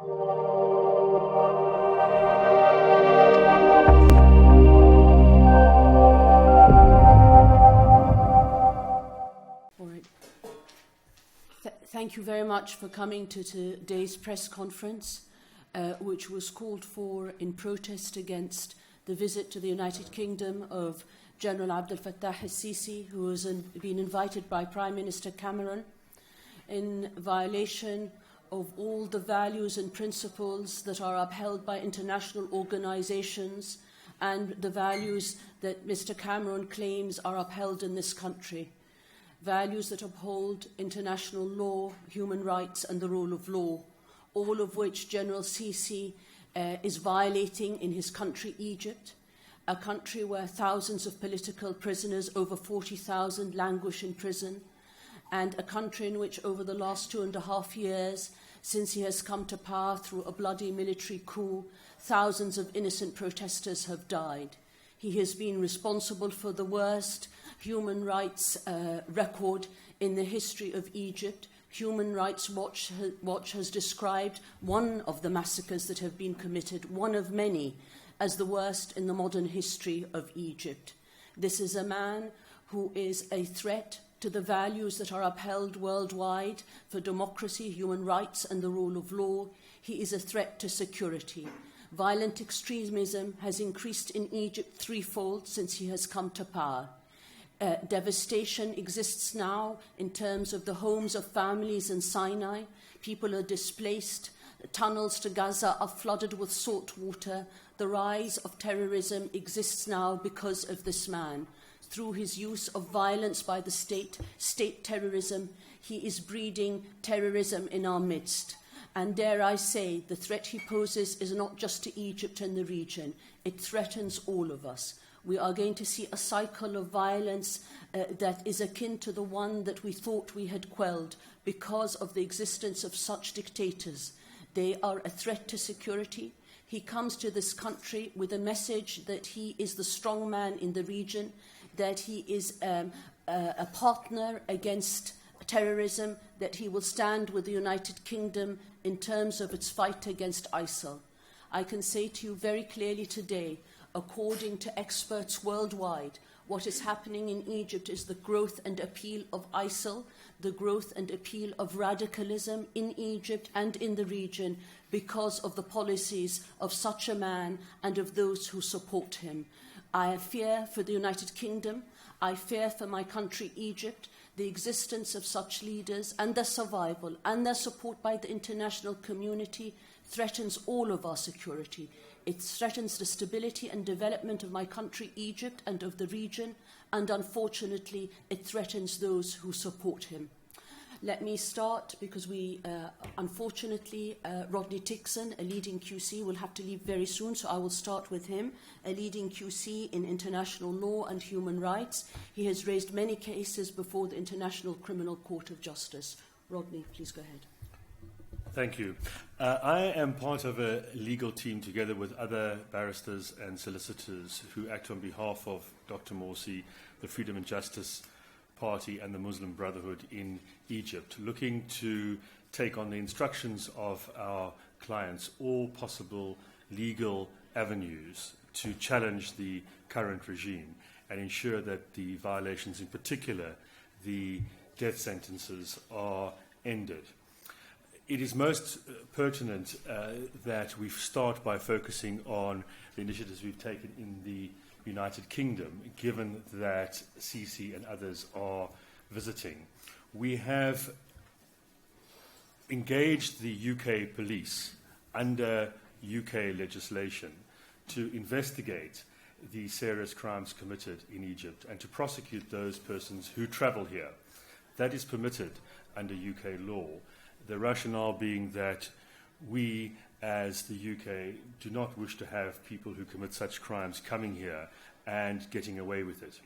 Thank you very much for coming to today's press conference, which was called for in protest against the visit to the United Kingdom of General Abdel Fattah al-Sisi, who has been invited by Prime Minister Cameron in violation of all the values and principles that are upheld by international organizations and the values that Mr. Cameron claims are upheld in this country. Values that uphold international law, human rights and the rule of law, all of which General Sisi is violating in his country, Egypt, a country where thousands of political prisoners, over 40,000, languish in prison, and a country in which over the last 2.5 years, since he has come to power through a bloody military coup, thousands of innocent protesters have died. He has been responsible for the worst human rights record in the history of Egypt. Human Rights Watch has described one of the massacres that have been committed, one of many, as the worst in the modern history of Egypt. This is a man who is a threat to the values that are upheld worldwide for democracy, human rights and the rule of law. He is a threat to security. Violent extremism has increased in Egypt threefold since he has come to power. Devastation exists now in terms of the homes of families in Sinai. People are displaced. Tunnels to Gaza are flooded with salt water. The rise of terrorism exists now because of this man. Through his use of violence by the state terrorism, he is breeding terrorism in our midst. And dare I say, the threat he poses is not just to Egypt and the region. It threatens all of us. We are going to see a cycle of violence that is akin to the one that we thought we had quelled because of the existence of such dictators. They are a threat to security. He comes to this country with a message that he is the strong man in the region, that he is a partner against terrorism, that he will stand with the United Kingdom in terms of its fight against ISIL. I can say to you very clearly today, according to experts worldwide, what is happening in Egypt is the growth and appeal of ISIL, the growth and appeal of radicalism in Egypt and in the region because of the policies of such a man and of those who support him. I fear for the United Kingdom, I fear for my country, Egypt, the existence of such leaders and their survival and their support by the international community threatens all of our security. It threatens the stability and development of my country, Egypt, and of the region, and unfortunately, it threatens those who support him. Let me start because unfortunately, Rodney Dixon, a leading QC, will have to leave very soon, so I will start with him, a leading QC in international law and human rights. He has raised many cases before the International Criminal Court of Justice. Rodney, please go ahead. Thank you. I am part of a legal team together with other barristers and solicitors who act on behalf of Dr. Morsi, the Freedom and Justice Party and the Muslim Brotherhood in Egypt, looking to take on the instructions of our clients all possible legal avenues to challenge the current regime and ensure that the violations, in particular the death sentences, are ended. It is most pertinent that we start by focusing on the initiatives we've taken in the United Kingdom, given that Sisi and others are visiting. We have engaged the UK police under UK legislation to investigate the serious crimes committed in Egypt and to prosecute those persons who travel here. That is permitted under UK law. The rationale being that we, as the UK, do not wish to have people who commit such crimes coming here and getting away with it.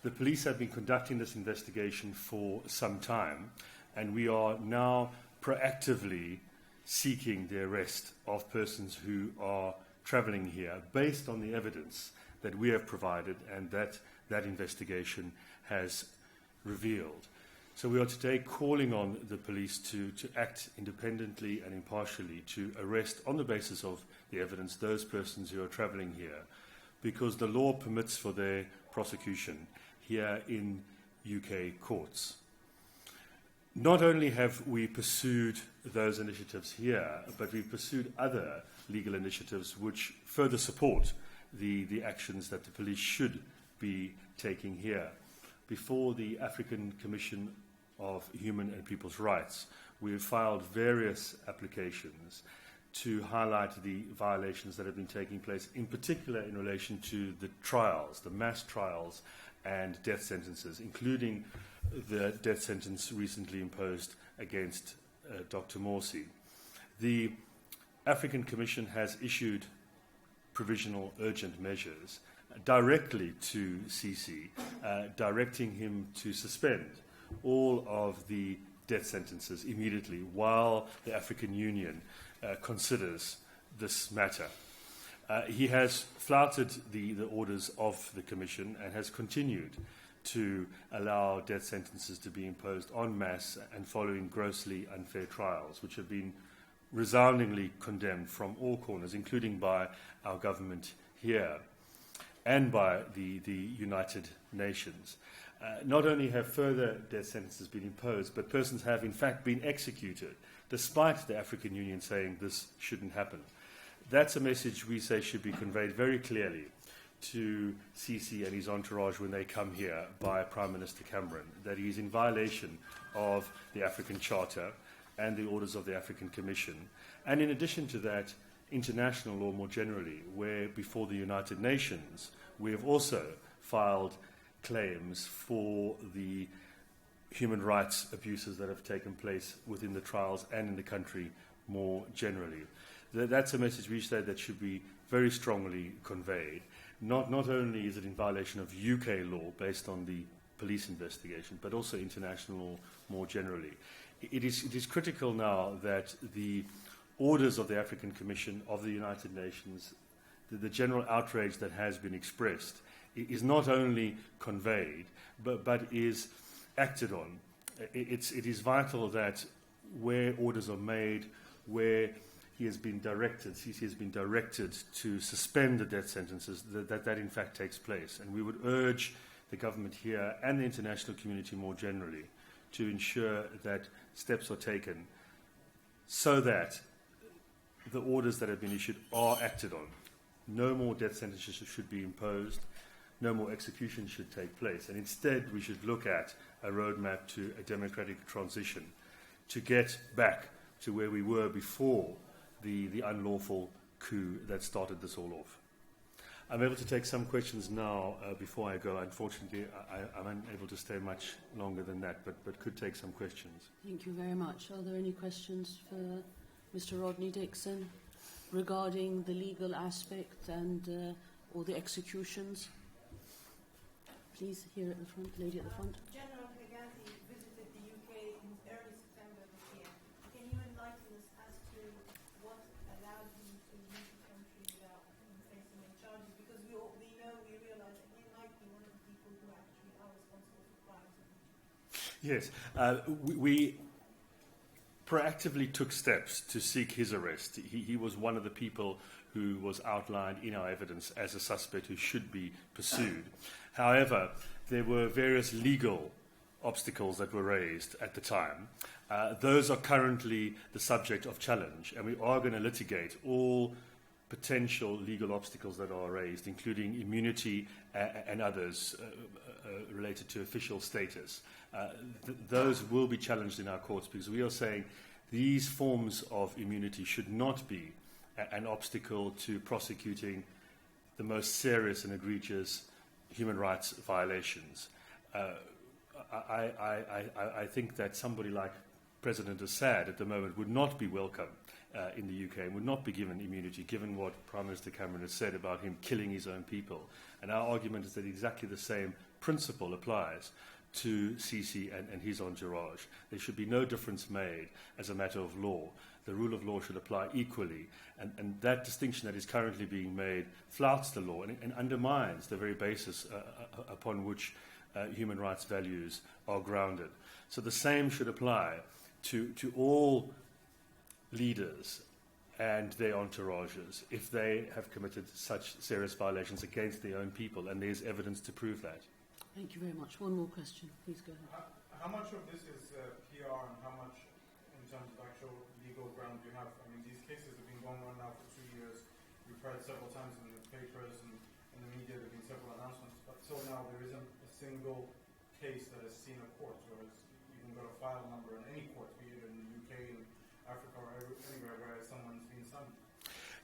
The police have been conducting this investigation for some time, and we are now proactively seeking the arrest of persons who are travelling here based on the evidence that we have provided and that investigation has revealed. So we are today calling on the police to act independently and impartially to arrest, on the basis of the evidence, those persons who are travelling here, because the law permits for their prosecution here in UK courts. Not only have we pursued those initiatives here, but we've pursued other legal initiatives which further support the actions that the police should be taking here. Before the African Commission of Human and People's Rights, we have filed various applications to highlight the violations that have been taking place, in particular in relation to the trials, the mass trials and death sentences, including the death sentence recently imposed against Dr. Morsi. The African Commission has issued provisional urgent measures directly to Sisi, directing him to suspend all of the death sentences immediately while the African Union considers this matter. He has flouted the orders of the Commission and has continued to allow death sentences to be imposed en masse and following grossly unfair trials, which have been resoundingly condemned from all corners, including by our government here and by the United Nations. Not only have further death sentences been imposed, but persons have in fact been executed, despite the African Union saying this shouldn't happen. That's a message we say should be conveyed very clearly to Sisi and his entourage when they come here by Prime Minister Cameron, that he is in violation of the African Charter and the orders of the African Commission. And in addition to that, international law more generally, where before the United Nations we have also filed claims for the human rights abuses that have taken place within the trials and in the country more generally. That's a message we say that should be very strongly conveyed. Not only is it in violation of UK law based on the police investigation, but also international law more generally. It is critical now that the orders of the African Commission, of the United Nations, the general outrage that has been expressed, is not only conveyed, but is acted on. It is vital that where orders are made, where he has been directed, Sisi has been directed to suspend the death sentences, that in fact takes place. And we would urge the government here and the international community more generally to ensure that steps are taken so that the orders that have been issued are acted on. No more death sentences should be imposed. No more execution should take place. And instead, we should look at a roadmap to a democratic transition to get back to where we were before the unlawful coup that started this all off. I'm able to take some questions now before I go. Unfortunately, I'm unable to stay much longer than that, but could take some questions. Thank you very much. Are there any questions for Mr. Rodney Dixon regarding the legal aspect and or the executions? Please, here at the front, lady at the front. General Hegazi visited the UK in early September this year. Can you enlighten us as to what allowed him to leave the country without facing any charges? Because we realize that he might be one of the people who actually are responsible for crimes. Yes, we proactively took steps to seek his arrest. He was one of the people who was outlined in our evidence as a suspect who should be pursued. However, there were various legal obstacles that were raised at the time. Those are currently the subject of challenge, and we are going to litigate all potential legal obstacles that are raised, including immunity and others related to official status. Those will be challenged in our courts because we are saying these forms of immunity should not be an obstacle to prosecuting the most serious and egregious human rights violations. I think that somebody like President Assad at the moment would not be welcome in the UK and would not be given immunity, given what Prime Minister Cameron has said about him killing his own people. And our argument is that exactly the same principle applies to Sisi and his entourage. There should be no difference made as a matter of law. The rule of law should apply equally, and that distinction that is currently being made flouts the law and undermines the very basis upon which human rights values are grounded. So the same should apply to all leaders and their entourages if they have committed such serious violations against their own people, and there's evidence to prove that. Thank you very much. One more question. Please go ahead. How much of this is PR and how much in terms of actual legal ground you have? I mean, these cases have been going on now for 2 years. We've heard several times in the papers and in the media there have been several announcements, but till now there isn't a single case that has seen a court or has even got a file number in any court, be it in the UK, in Africa, or anywhere where someone's been summoned.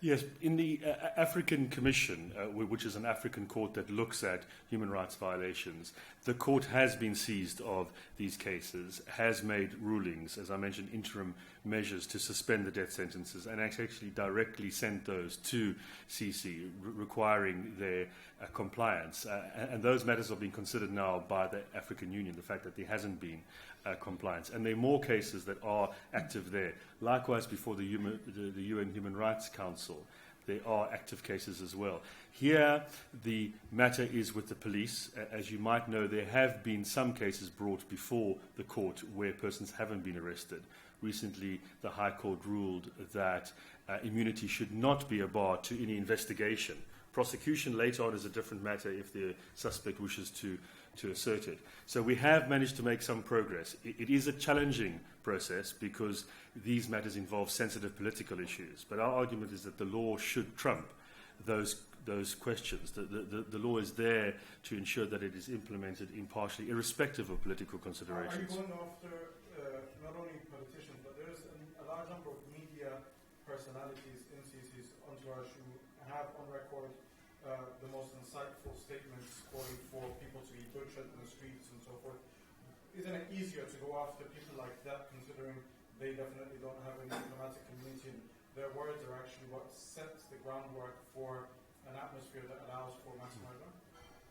Yes, in the African Commission, which is an African court that looks at human rights violations, the court has been seized of these cases, has made rulings, as I mentioned, interim measures to suspend the death sentences, and actually directly sent those to CC, requiring their compliance. And those matters are being considered now by the African Union, the fact that there hasn't been compliance. And there are more cases that are active there. Likewise, before the UN Human Rights Council, there are active cases as well. Here, the matter is with the police. As you might know, there have been some cases brought before the court where persons haven't been arrested. Recently, the High Court ruled that immunity should not be a bar to any investigation. Prosecution later on is a different matter if the suspect wishes to assert it. So we have managed to make some progress. It is a challenging process because these matters involve sensitive political issues. But our argument is that the law should trump those questions. The law is there to ensure that it is implemented impartially, irrespective of political considerations. Are you going after not only politicians, but there's a large number of media personalities in CC's entourage who have on record the most insightful statements calling for people to be butchered in the streets and so forth. Isn't it easier to go after people like that, considering they definitely don't have any diplomatic immunity? Their words are actually what sets the groundwork for an atmosphere that allows for mass murder?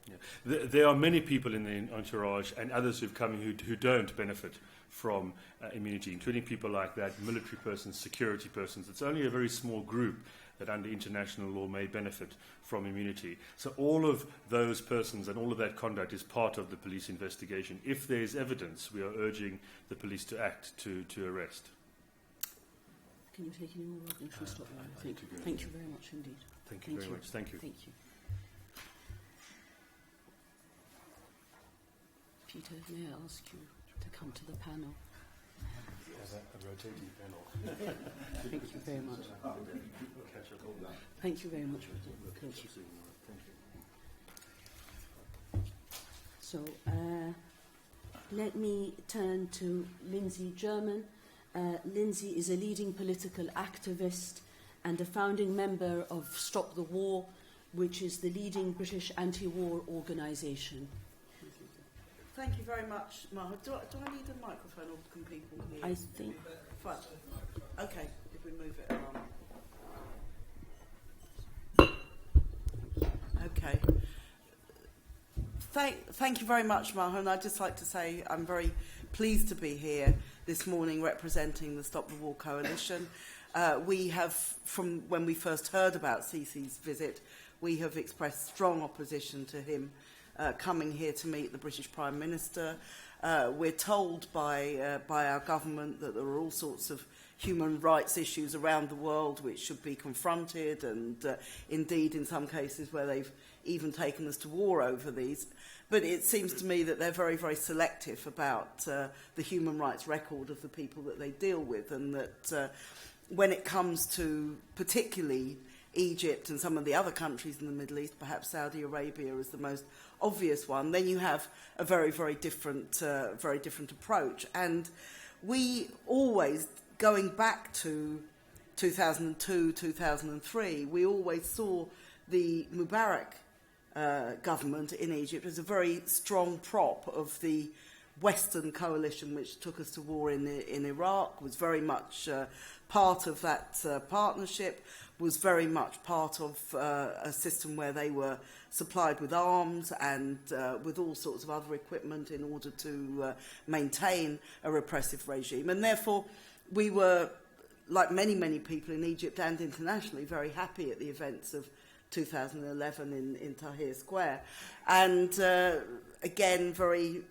Yeah. There are many people in the entourage and others who've come who don't benefit from immunity, including people like that, military persons, security persons. It's only a very small group that under international law may benefit from immunity. So all of those persons and all of that conduct is part of the police investigation. If there is evidence, we are urging the police to act to arrest. Can you take any more? I think we'll stop there. Thank you very much indeed. Thank you very much. Thank you. Thank you. Peter, may I ask you to come to the panel? As a rotating panel. Thank you very much. Thank you very much. Thank you. So let me turn to Lindsey German. Lindsey is a leading political activist and a founding member of Stop the War, which is the leading British anti-war organisation. Thank you very much, Maha. Do I need a microphone or can people hear? I think... Fine. Okay, if we move it along. Okay. Thank you very much, Maha, and I'd just like to say I'm very pleased to be here this morning representing the Stop the War Coalition. We have, from when we first heard about CC's visit, we have expressed strong opposition to him coming here to meet the British Prime Minister. We're told by our government that there are all sorts of human rights issues around the world which should be confronted, and indeed in some cases where they've even taken us to war over these. But it seems to me that they're very, very selective about the human rights record of the people that they deal with, and that when it comes to particularly Egypt and some of the other countries in the Middle East, perhaps Saudi Arabia is the most obvious one, then you have a very, very different approach. And we always, going back to 2002, 2003, we always saw the Mubarak government in Egypt as a very strong prop of the Western coalition which took us to war in Iraq, was very much part of that partnership, was very much part of a system where they were supplied with arms and with all sorts of other equipment in order to maintain a repressive regime. And therefore, we were, like many, many people in Egypt and internationally, very happy at the events of 2011 in Tahrir Square. And again, very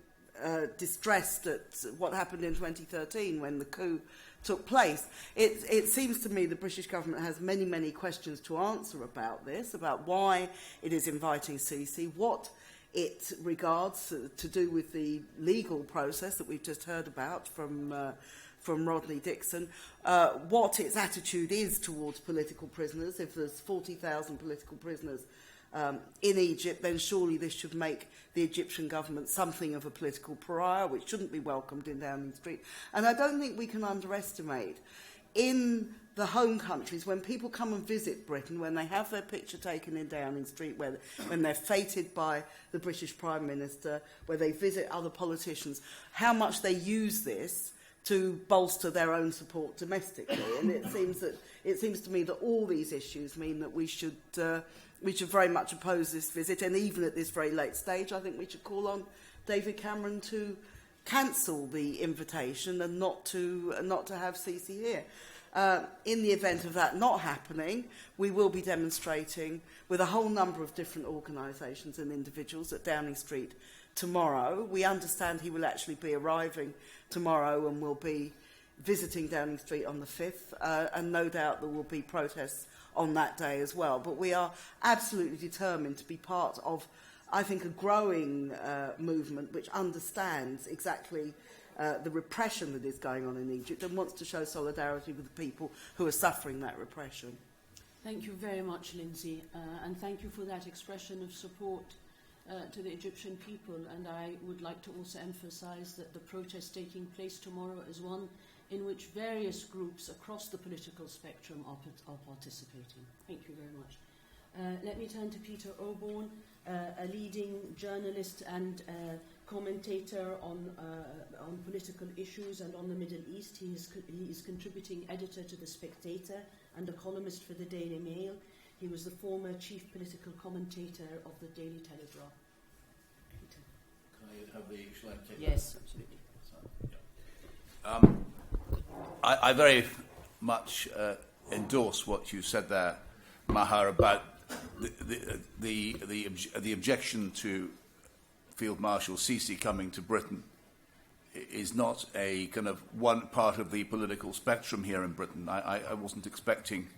distressed at what happened in 2013 when the coup took place. It seems to me the British government has many, many questions to answer about this, about why it is inviting Sisi, what it regards to do with the legal process that we've just heard about from Rodney Dixon, what its attitude is towards political prisoners. If there's 40,000 political prisoners in Egypt, then surely this should make the Egyptian government something of a political pariah, which shouldn't be welcomed in Downing Street. And I don't think we can underestimate, in the home countries, when people come and visit Britain, when they have their picture taken in Downing Street, when they're feted by the British Prime Minister, where they visit other politicians, how much they use this to bolster their own support domestically. And it seems to me that all these issues mean that we should very much oppose this visit, and even at this very late stage, I think we should call on David Cameron to cancel the invitation and not to have Sisi here. In the event of that not happening, we will be demonstrating with a whole number of different organisations and individuals at Downing Street tomorrow. We understand he will actually be arriving tomorrow and will be visiting Downing Street on the 5th, and no doubt there will be protests on that day as well. But we are absolutely determined to be part of, I think, a growing movement which understands exactly the repression that is going on in Egypt and wants to show solidarity with the people who are suffering that repression. Thank you very much, Lindsey, and thank you for that expression of support to the Egyptian people. And I would like to also emphasize that the protest taking place tomorrow is one in which various groups across the political spectrum are participating. Thank you very much. Let me turn to Peter Oborne, a leading journalist and commentator on political issues and on the Middle East. He is contributing editor to The Spectator and a columnist for the Daily Mail. He was the former chief political commentator of the Daily Telegraph. Peter. Can I have the... Shall I take Yes, absolutely. I very much endorse what you said there, Maha, about the objection to Field Marshal Sisi coming to Britain is not a kind of one part of the political spectrum here in Britain. I wasn't expecting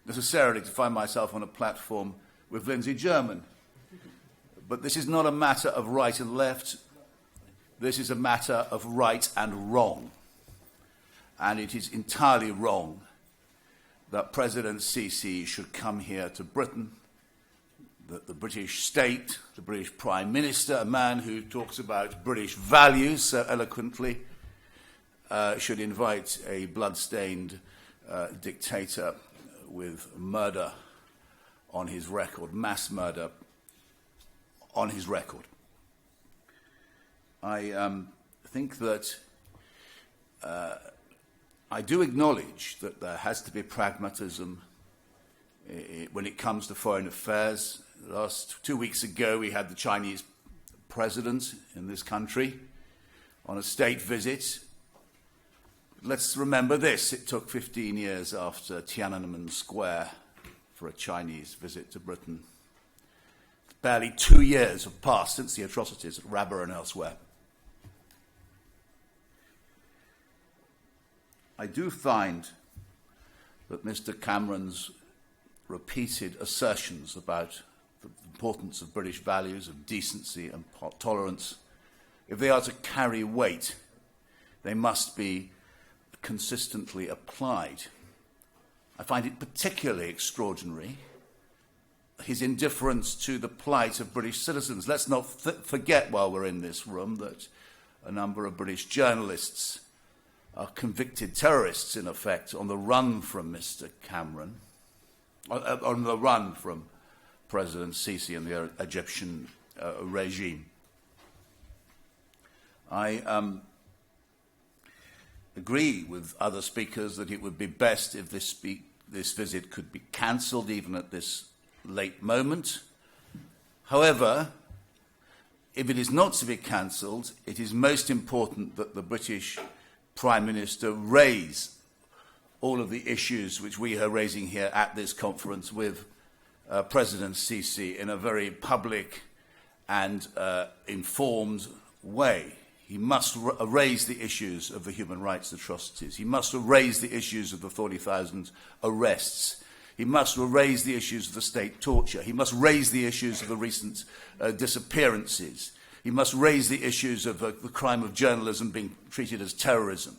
necessarily to find myself on a platform with Lindsey German. But this is not a matter of right and left. This is a matter of right and wrong. And it is entirely wrong that President Sisi should come here to Britain, that the British state, the British Prime Minister, a man who talks about British values so eloquently, should invite a blood-stained dictator with murder on his record, mass murder on his record. I think that I do acknowledge that there has to be pragmatism when it comes to foreign affairs. Last 2 weeks ago, we had the Chinese president in this country on a state visit. Let's remember this: it took 15 years after Tiananmen Square for a Chinese visit to Britain. Barely 2 years have passed since the atrocities at Rabat and elsewhere. I do find that Mr. Cameron's repeated assertions about the importance of British values, of decency and tolerance, if they are to carry weight, they must be consistently applied. I find it particularly extraordinary, his indifference to the plight of British citizens. Let's not forget, while we're in this room, that a number of British journalists are convicted terrorists, in effect, on the run from Mr. Cameron, on the run from President Sisi and the Egyptian regime. I agree with other speakers that it would be best if this visit could be cancelled, even at this late moment. However, if it is not to be cancelled, it is most important that the British Prime Minister raise all of the issues which we are raising here at this conference with President Sisi in a very public and informed way. He must raise the issues of the human rights atrocities. He must raise the issues of the 40,000 arrests. He must raise the issues of the state torture. He must raise the issues of the recent disappearances. He must raise the issues of the crime of journalism being treated as terrorism.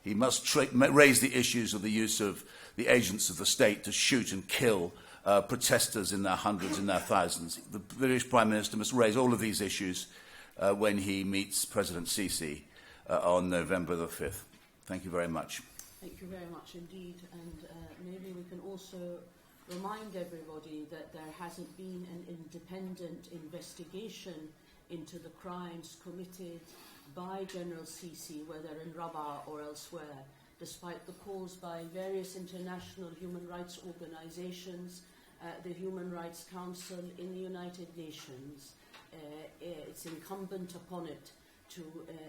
He must raise the issues of the use of the agents of the state to shoot and kill protesters in their hundreds, in their thousands. The British Prime Minister must raise all of these issues when he meets President Sisi on November the 5th. Thank you very much. Thank you very much indeed. And maybe we can also remind everybody that there hasn't been an independent investigation into the crimes committed by General Sisi, whether in Rabaa or elsewhere, despite the calls by various international human rights organizations, the Human Rights Council in the United Nations. It's incumbent upon it to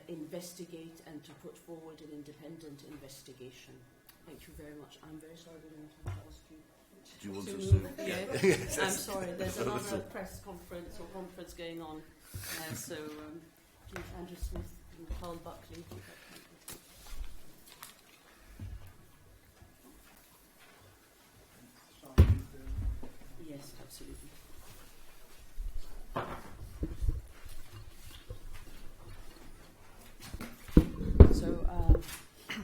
investigate and to put forward an independent investigation. Thank you very much. I'm very sorry we didn't have to ask you. Do you want to move? Yes. I'm sorry, there's another press conference or conference going on. So, please, Andrew Smith and Carl Buckley. Yes, absolutely. So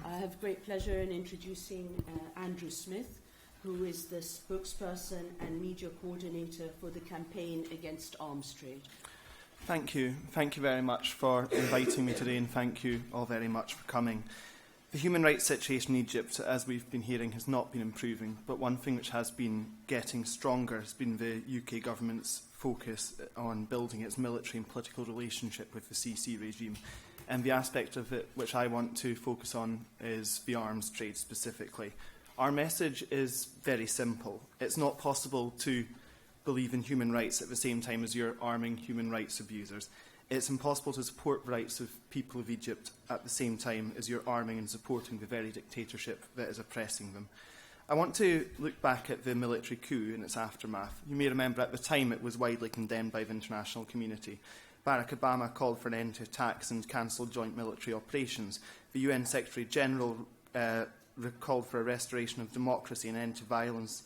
I have great pleasure in introducing Andrew Smith, who is the spokesperson and media coordinator for the campaign against arms trade. Thank you. Thank you very much for inviting me today, and thank you all very much for coming. The human rights situation in Egypt, as we've been hearing, has not been improving, but one thing which has been getting stronger has been the UK government's focus on building its military and political relationship with the Sisi regime. And the aspect of it which I want to focus on is the arms trade specifically. Our message is very simple. It's not possible to believe in human rights at the same time as you're arming human rights abusers. It's impossible to support the rights of people of Egypt at the same time as you're arming and supporting the very dictatorship that is oppressing them. I want to look back at the military coup and its aftermath. You may remember at the time it was widely condemned by the international community. Barack Obama called for an end to attacks and cancelled joint military operations. The UN Secretary-General called for a restoration of democracy and end to violence.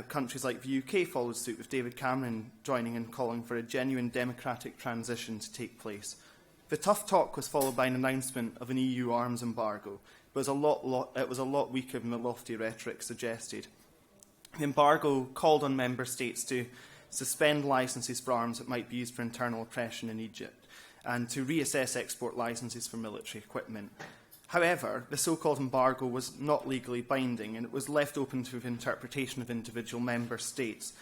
Countries like the UK followed suit, with David Cameron joining in calling for a genuine democratic transition to take place. The tough talk was followed by an announcement of an EU arms embargo, but it was a lot weaker than the lofty rhetoric suggested. The embargo called on member states to suspend licences for arms that might be used for internal oppression in Egypt, and to reassess export licences for military equipment. However, the so-called embargo was not legally binding, and it was left open to the interpretation of individual member states.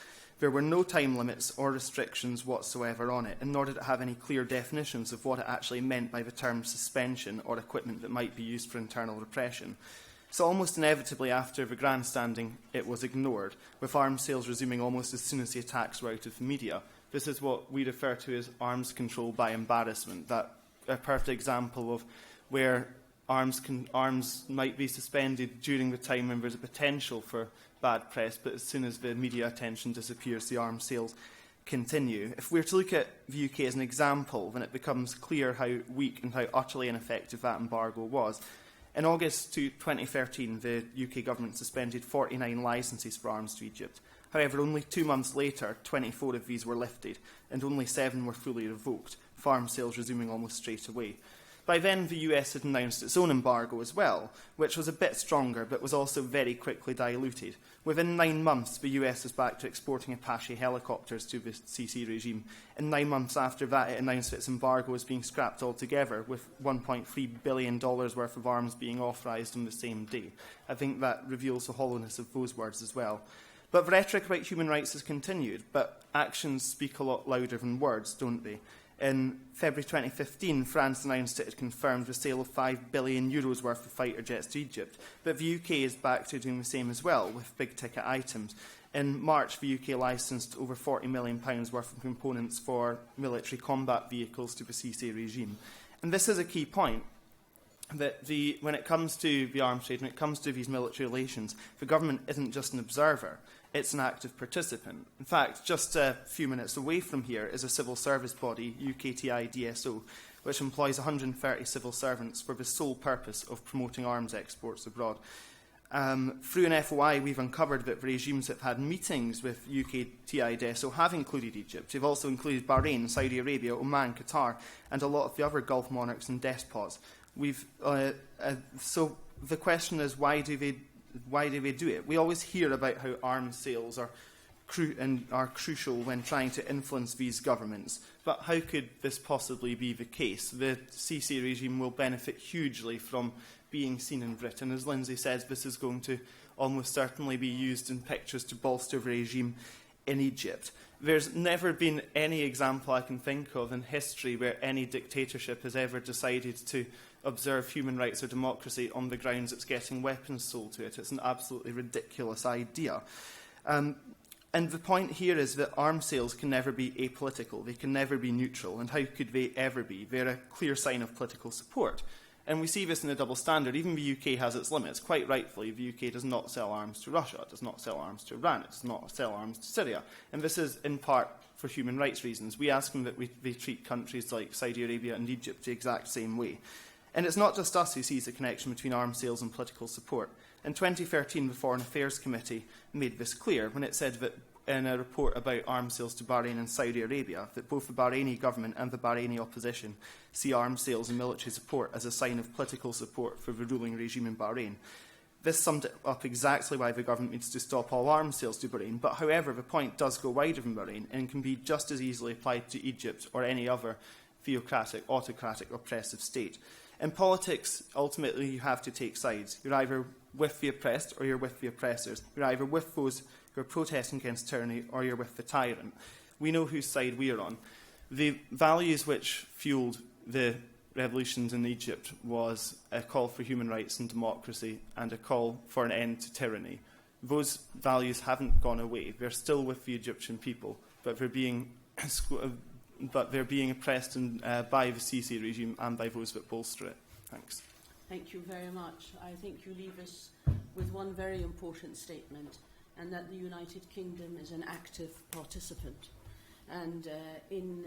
There were no time limits or restrictions whatsoever on it, and nor did it have any clear definitions of what it actually meant by the term suspension or equipment that might be used for internal repression. So almost inevitably after the grandstanding, it was ignored, with arms sales resuming almost as soon as the attacks were out of the media. This is what we refer to as arms control by embarrassment, that a perfect example of where arms might be suspended during the time when there's a potential for bad press, but as soon as the media attention disappears, the arms sales continue. If we're to look at the UK as an example, then it becomes clear how weak and how utterly ineffective that embargo was. In August 2013, the UK government suspended 49 licences for arms to Egypt. However, only 2 months later, 24 of these were lifted, and only 7 were fully revoked, farm sales resuming almost straight away. By then, the US had announced its own embargo as well, which was a bit stronger, but was also very quickly diluted. Within 9 months, the US was back to exporting Apache helicopters to the Sisi regime, and 9 months after that, it announced its embargo was being scrapped altogether, with $1.3 billion worth of arms being authorised on the same day. I think that reveals the hollowness of those words as well. But the rhetoric about human rights has continued, but actions speak a lot louder than words, don't they? In February 2015, France announced it had confirmed the sale of €5 billion worth of fighter jets to Egypt, but the UK is back to doing the same as well, with big-ticket items. In March, the UK licensed over £40 million worth of components for military combat vehicles to the Sisi regime. And this is a key point, that when it comes to the arms trade, when it comes to these military relations, the government isn't just an observer, it's an active participant. In fact, just a few minutes away from here is a civil service body, UKTI DSO, which employs 130 civil servants for the sole purpose of promoting arms exports abroad. Through an FOI, we've uncovered that the regimes that have had meetings with UK TIDESO have included Egypt. They've also included Bahrain, Saudi Arabia, Oman, Qatar, and a lot of the other Gulf monarchs and despots. So the question is, why do they do it? We always hear about how arms sales are crucial when trying to influence these governments. But how could this possibly be the case? The Sisi regime will benefit hugely from being seen in Britain. As Lindsey says, this is going to almost certainly be used in pictures to bolster the regime in Egypt. There's never been any example I can think of in history where any dictatorship has ever decided to observe human rights or democracy on the grounds it's getting weapons sold to it. It's an absolutely ridiculous idea. And the point here is that arms sales can never be apolitical. They can never be neutral. And how could they ever be? They're a clear sign of political support. And we see this in a double standard. Even the UK has its limits. Quite rightfully, the UK does not sell arms to Russia. It does not sell arms to Iran. It does not sell arms to Syria. And this is in part for human rights reasons. We ask them that they treat countries like Saudi Arabia and Egypt the exact same way. And it's not just us who sees the connection between arms sales and political support. In 2013, the Foreign Affairs Committee made this clear when it said that in a report about arms sales to Bahrain and Saudi Arabia, that both the Bahraini government and the Bahraini opposition see arms sales and military support as a sign of political support for the ruling regime in Bahrain. This summed up exactly why the government needs to stop all arms sales to Bahrain, but however, the point does go wider than Bahrain and can be just as easily applied to Egypt or any other theocratic, autocratic, oppressive state. In politics, ultimately, you have to take sides. You're either with the oppressed or you're with the oppressors. You're either with those who are protesting against tyranny or you're with the tyrant. We know whose side we are on. The values which fueled the revolutions in Egypt was a call for human rights and democracy and a call for an end to tyranny. Those values haven't gone away. They're still with the Egyptian people, but they're being oppressed by the Sisi regime and by those that bolster it. Thanks. Thank you very much. I think you leave us with one very important statement, and that the United Kingdom is an active participant. And in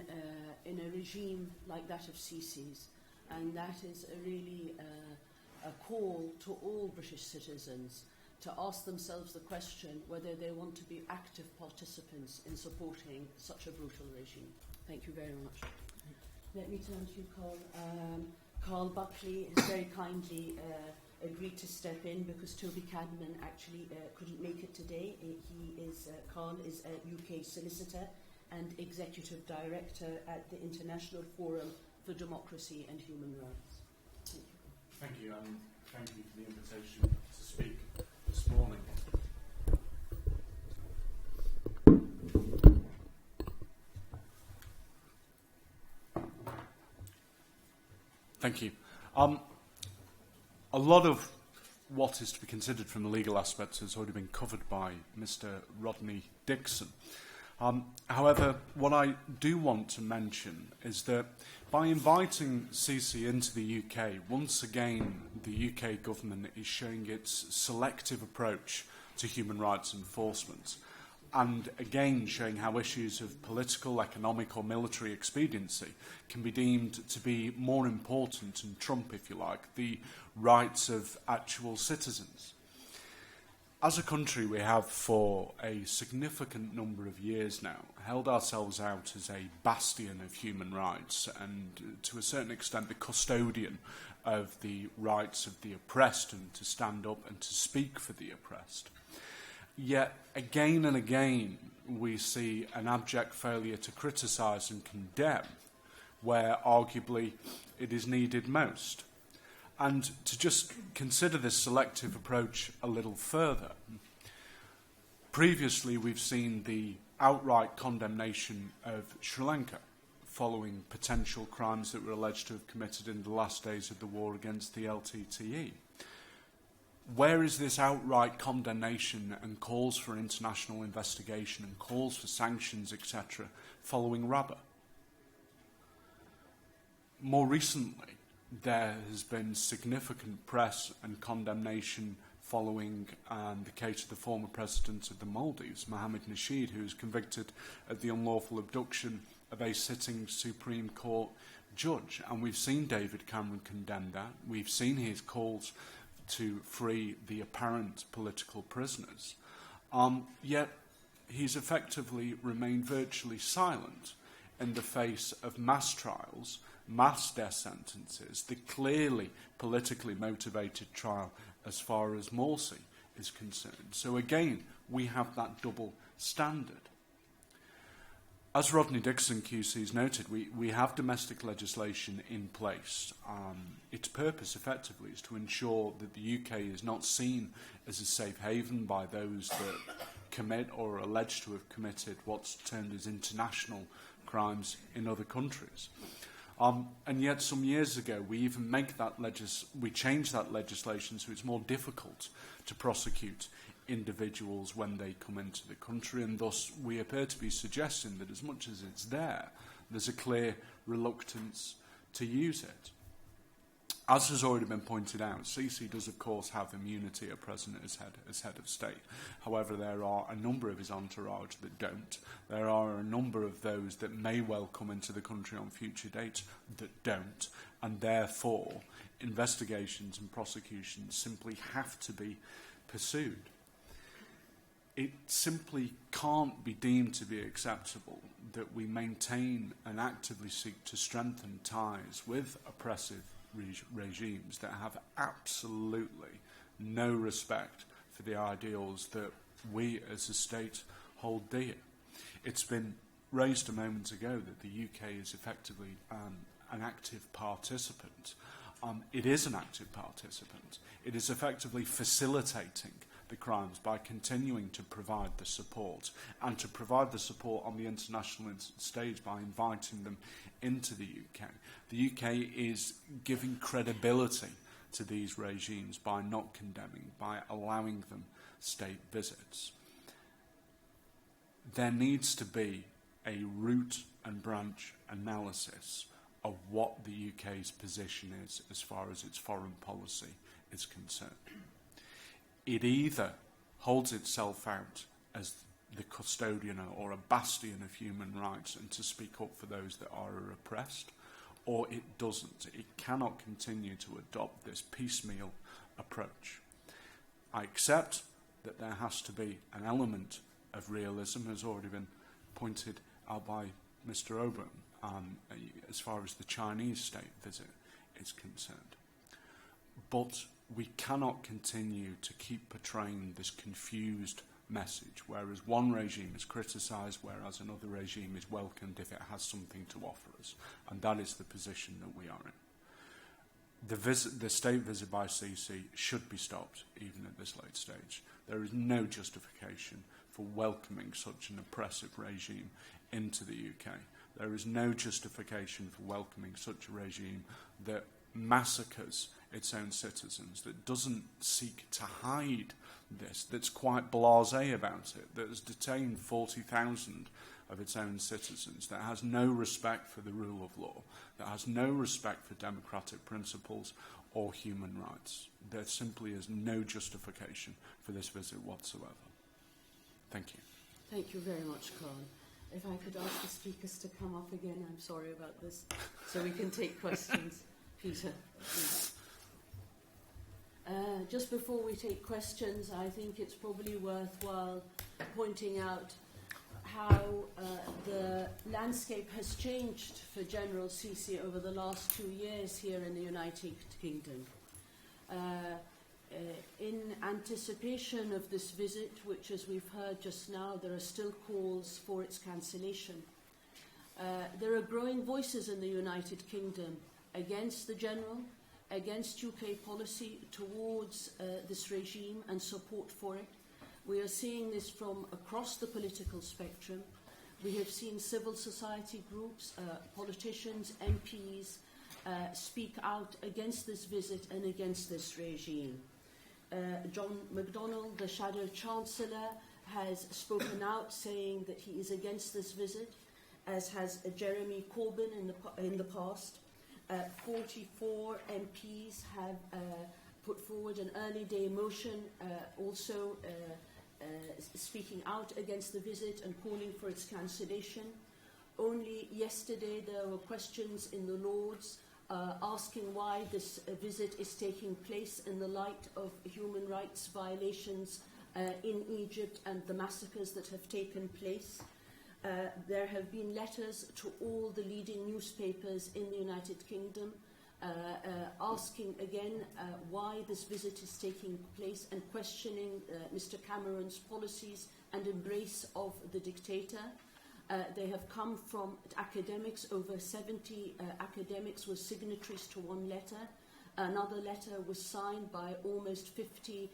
a regime like that of Sisi's, and that is really a call to all British citizens to ask themselves the question whether they want to be active participants in supporting such a brutal regime. Thank you very much. Let me turn to you, Carl. Carl Buckley has very kindly agreed to step in because Toby Cadman actually couldn't make it today. Carl is a UK solicitor and Executive Director at the International Forum for Democracy and Human Rights. Thank you. Thank you, and thank you for the invitation to speak this morning. Thank you. A lot of what is to be considered from the legal aspects has already been covered by Mr. Rodney Dixon. However, what I do want to mention is that by inviting Sisi into the UK, once again the UK government is showing its selective approach to human rights enforcement, and again showing how issues of political, economic or military expediency can be deemed to be more important and trump, if you like, the rights of actual citizens. As a country, we have for a significant number of years now held ourselves out as a bastion of human rights and, to a certain extent, the custodian of the rights of the oppressed and to stand up and to speak for the oppressed. Yet, again and again, we see an abject failure to criticise and condemn where, arguably, it is needed most. And to just consider this selective approach a little further, previously we've seen the outright condemnation of Sri Lanka following potential crimes that were alleged to have committed in the last days of the war against the LTTE. Where is this outright condemnation and calls for international investigation and calls for sanctions, etc., following Rabba? More recently, there has been significant press and condemnation following the case of the former president of the Maldives, Mohammed Nasheed, who was convicted of the unlawful abduction of a sitting Supreme Court judge. And we've seen David Cameron condemn that. We've seen his calls to free the apparent political prisoners. Yet he's effectively remained virtually silent in the face of mass trials, mass death sentences, the clearly politically motivated trial as far as Morsi is concerned. So again, we have that double standard. As Rodney Dixon QC's noted, we have domestic legislation in place. Its purpose, effectively, is to ensure that the UK is not seen as a safe haven by those that commit or are alleged to have committed what's termed as international crimes in other countries. And yet, some years ago, we even we changed that legislation so it's more difficult to prosecute individuals when they come into the country, and thus we appear to be suggesting that as much as it's there, there's a clear reluctance to use it. As has already been pointed out, Sisi does of course have immunity at present as head of state. However, there are a number of his entourage that don't. There are a number of those that may well come into the country on future dates that don't, and therefore investigations and prosecutions simply have to be pursued. It simply can't be deemed to be acceptable that we maintain and actively seek to strengthen ties with oppressive regimes that have absolutely no respect for the ideals that we as a state hold dear. It's been raised a moment ago that the UK is effectively an active participant. It is an active participant. It is effectively facilitating the crimes by continuing to provide the support, and to provide the support on the international stage by inviting them into the UK. The UK is giving credibility to these regimes by not condemning, by allowing them state visits. There needs to be a root and branch analysis of what the UK's position is as far as its foreign policy is concerned. It either holds itself out as the custodian or a bastion of human rights and to speak up for those that are oppressed, or it doesn't. It cannot continue to adopt this piecemeal approach. I accept that there has to be an element of realism, has already been pointed out by Mr. Oborne, as far as the Chinese state visit is concerned. But we cannot continue to keep portraying this confused message, whereas one regime is criticised, whereas another regime is welcomed if it has something to offer us. And that is the position that we are in. The state visit by Sisi should be stopped, even at this late stage. There is no justification for welcoming such an oppressive regime into the UK. There is no justification for welcoming such a regime that massacres its own citizens, that doesn't seek to hide this, that's quite blasé about it, that has detained 40,000 of its own citizens, that has no respect for the rule of law, that has no respect for democratic principles or human rights. There simply is no justification for this visit whatsoever. Thank you. Thank you very much, Carl. If I could ask the speakers to come up again, I'm sorry about this, so we can take questions. Peter, please. Just before we take questions, I think it's probably worthwhile pointing out how the landscape has changed for General Sisi over the last 2 years here in the United Kingdom. In anticipation of this visit, which, as we've heard just now, there are still calls for its cancellation. There are growing voices in the United Kingdom against the General, against UK policy towards this regime and support for it. We are seeing this from across the political spectrum. We have seen civil society groups, politicians, MPs speak out against this visit and against this regime. John McDonnell, the Shadow Chancellor, has spoken out saying that he is against this visit, as has Jeremy Corbyn in the past. 44 MPs have put forward an early day motion also speaking out against the visit and calling for its cancellation. Only yesterday there were questions in the Lords asking why this visit is taking place in the light of human rights violations in Egypt and the massacres that have taken place. There have been letters to all the leading newspapers in the United Kingdom asking again why this visit is taking place and questioning Mr. Cameron's policies and embrace of the dictator. They have come from academics, over 70 academics were signatories to one letter. Another letter was signed by almost 50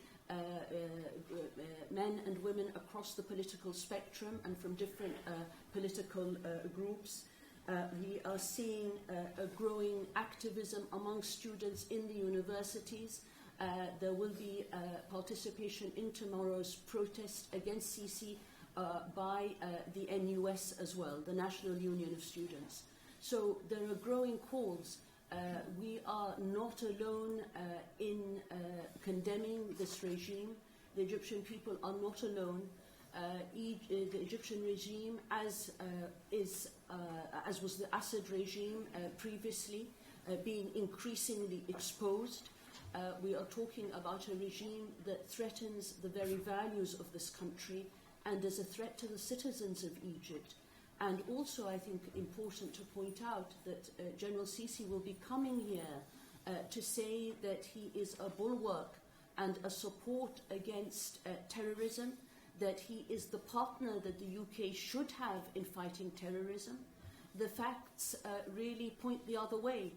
men and women across the political spectrum and from different political groups. We are seeing a growing activism among students in the universities. There will be participation in tomorrow's protest against CC by the NUS as well, the National Union of Students. So there are growing calls. We are not alone in condemning this regime. The Egyptian people are not alone. The Egyptian regime, as was the Assad regime previously, being increasingly exposed. We are talking about a regime that threatens the very values of this country and is a threat to the citizens of Egypt. And also, I think, important to point out that General Sisi will be coming here to say that he is a bulwark and a support against terrorism, that he is the partner that the UK should have in fighting terrorism. The facts really point the other way.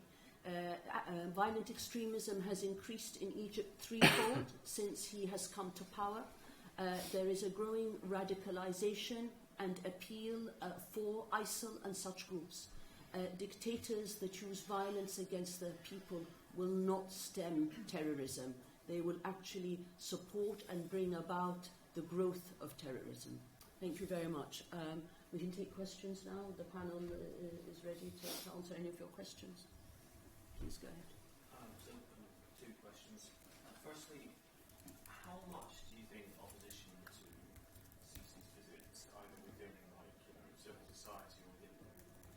Violent extremism has increased in Egypt threefold since he has come to power. There is a growing radicalization and appeal for ISIL and such groups. Dictators that use violence against their people will not stem terrorism. They will actually support and bring about the growth of terrorism. Thank you very much. We can take questions now. The panel is ready to answer any of your questions. Please go ahead. Two questions. Firstly, how much do you think opposition to Sisi's visits, either within civil society or within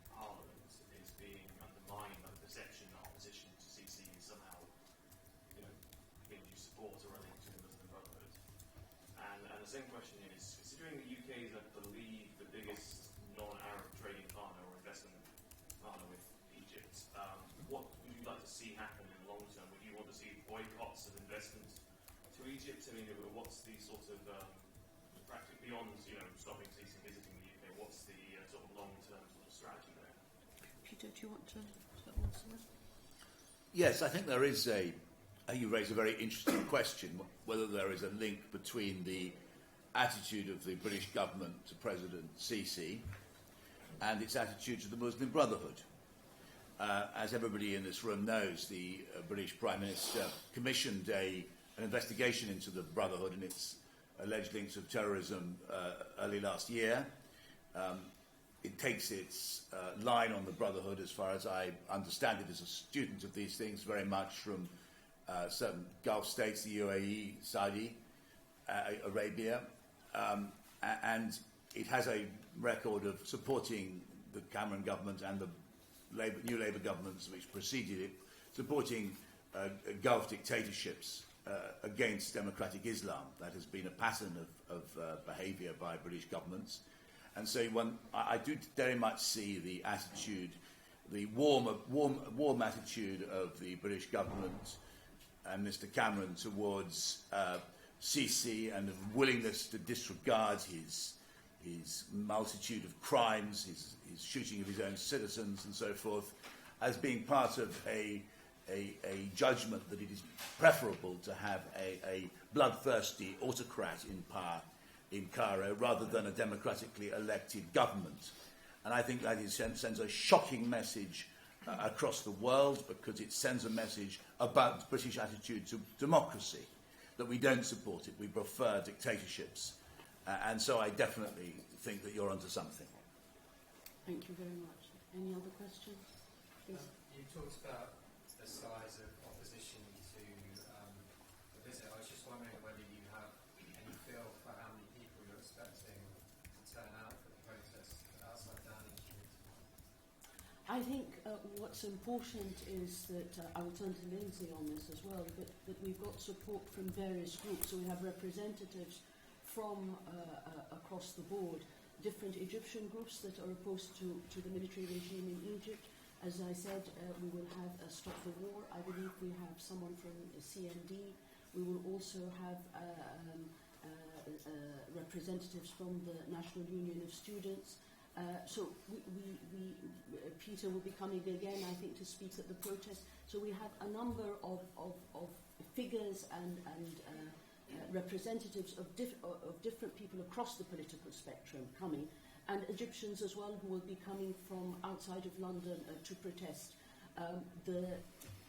Parliament, is being undermined by the perception that opposition to Sisi is somehow, giving you support or a link to the Muslim Brotherhood? And the second question is, considering the UK is, I believe, the biggest non-Arab trading partner or investment partner with Egypt, what would you like to see happen in the long term? Would you want to see boycotts of investment to Egypt? I mean, what's the sort of practically beyond stopping Sisi visiting the UK? What's the sort of long-term sort of strategy there? Peter, do you want to answer that? Yes, I think there is you raise a very interesting question, whether there is a link between the attitude of the British government to President Sisi and its attitude to the Muslim Brotherhood. As everybody in this room knows, the British Prime Minister commissioned an investigation into the Brotherhood and its alleged links of terrorism early last year. It takes its line on the Brotherhood, as far as I understand it, as a student of these things, very much from certain Gulf states, the UAE, Saudi Arabia, and it has a record of supporting the Cameron government and the new Labour governments which preceded it, supporting Gulf dictatorships against democratic Islam. That has been a pattern of behaviour by British governments. And so I do very much see the attitude, the warm attitude of the British government and Mr Cameron towards Sisi, and the willingness to disregard his multitude of crimes, his shooting of his own citizens and so forth, as being part of a judgment that it is preferable to have a bloodthirsty autocrat in power in Cairo rather than a democratically elected government. And I think that sends a shocking message across the world, because it sends a message about the British attitude to democracy, that we don't support it, we prefer dictatorships. And so I definitely think that you're onto something. Thank you very much. Any other questions? Please. You talked about the size of opposition to the visit. I was just wondering whether you have any feel for how many people you're expecting to turn out for the protest outside Downing Street. I think what's important is that, I will turn to Lindsey on this as well, that we've got support from various groups. So we have representatives from across the board, different Egyptian groups that are opposed to the military regime in Egypt. As I said, we will have a Stop the War. I believe we have someone from CND. We will also have representatives from the National Union of Students. So Peter will be coming again, I think, to speak at the protest. So we have a number of figures and representatives of different people across the political spectrum coming, and Egyptians as well who will be coming from outside of London to protest.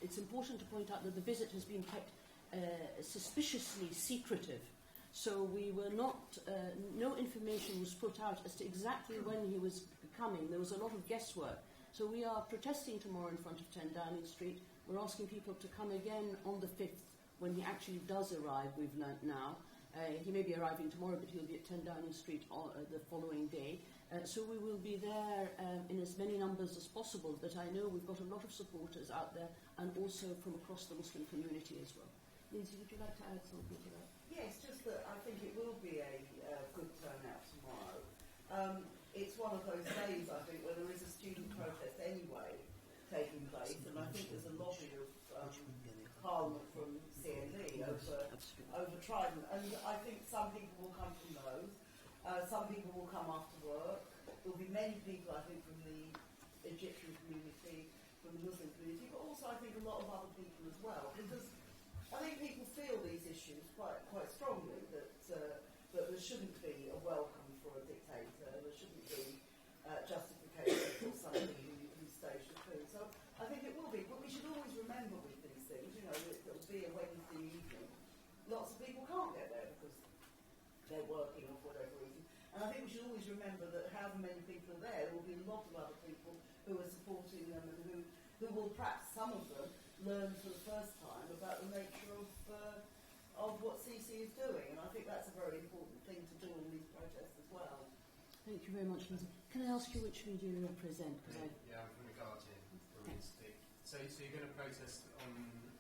It's important to point out that the visit has been kept suspiciously secretive. So we were not, no information was put out as to exactly when he was coming. There was a lot of guesswork. So we are protesting tomorrow in front of 10 Downing Street. We're asking people to come again on the 5th when he actually does arrive, we've learnt now. He may be arriving tomorrow, but he'll be at 10 Downing Street the following day. So we will be there in as many numbers as possible, but I know we've got a lot of supporters out there and also from across the Muslim community as well. Lindsey, would you like to add something to that? Yes, just that I think it will be a good turnout tomorrow. It's one of those days, I think, where there is a student protest anyway taking place, and I think there's a lobby of Parliament from CND over Trident, and I think some people will come from those, some people will come after work. There will be many people, I think, from the Egyptian community, from the Muslim community, but also I think a lot of other people as well, because I think people feel these issues quite strongly, that there shouldn't be a welcome for a dictator, there shouldn't be justification for somebody who staged a coup. So I think it will be, but we should always remember with these things, you know, it will be a Wednesday evening. Lots of people can't get there because they're working or for whatever reason. And I think we should always remember that however many people are there will be a lot of other people who are supporting them and who will perhaps, some of them, learn for the first time about the nature of what CC is doing, and I think that's a very important thing to do in these protests as well. Thank you very much, Lindsey. Can I ask you which media you represent? Yeah, I'm from the Guardian. So you're going to protest on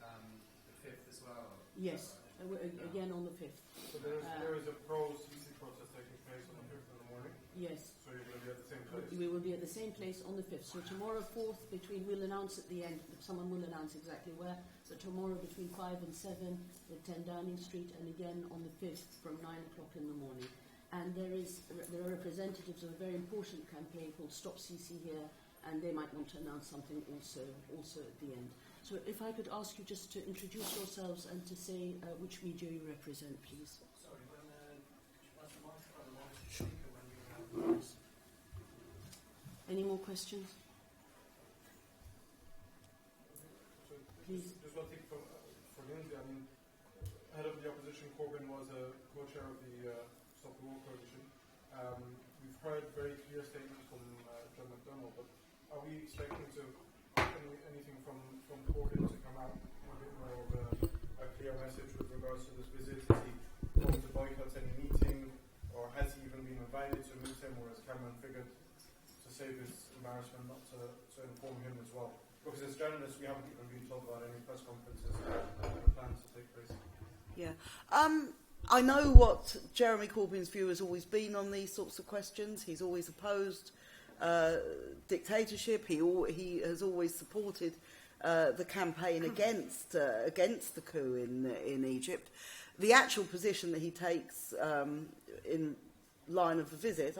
the 5th as well? Yes, again on the 5th. So there is a pro-CC protest taking place on the 5th in the morning? Yes. So you're going to be at the same place? We will be at the same place on the 5th. So tomorrow 4th, we'll announce at the end, someone will announce exactly where, so tomorrow between 5 and 7 at 10 Downing Street, and again on the 5th from 9 o'clock in the morning. And there are representatives of a very important campaign called Stop CC Here, and they might want to announce something also at the end. So if I could ask you just to introduce yourselves and to say which media you represent, please. Sorry, when you have Any more questions? So Please. just one thing for Lindsey. I mean, head of the opposition, Corbyn was a co-chair of the Stop the War coalition. We've heard very clear statements from John McDonnell, but are we expecting anything from Corbyn to come out in a bit more of a clear message with regards to this visit? Is he going to boycott any meeting, or has he even been invited to meet him, or has Cameron figured to save his embarrassment not to inform him as well? Because as journalists, we haven't even been told about any press conferences that are planned to take place. Yeah. I know what Jeremy Corbyn's view has always been on these sorts of questions. He's always opposed dictatorship. He has always supported the campaign against the coup in Egypt. The actual position that he takes in line of the visit,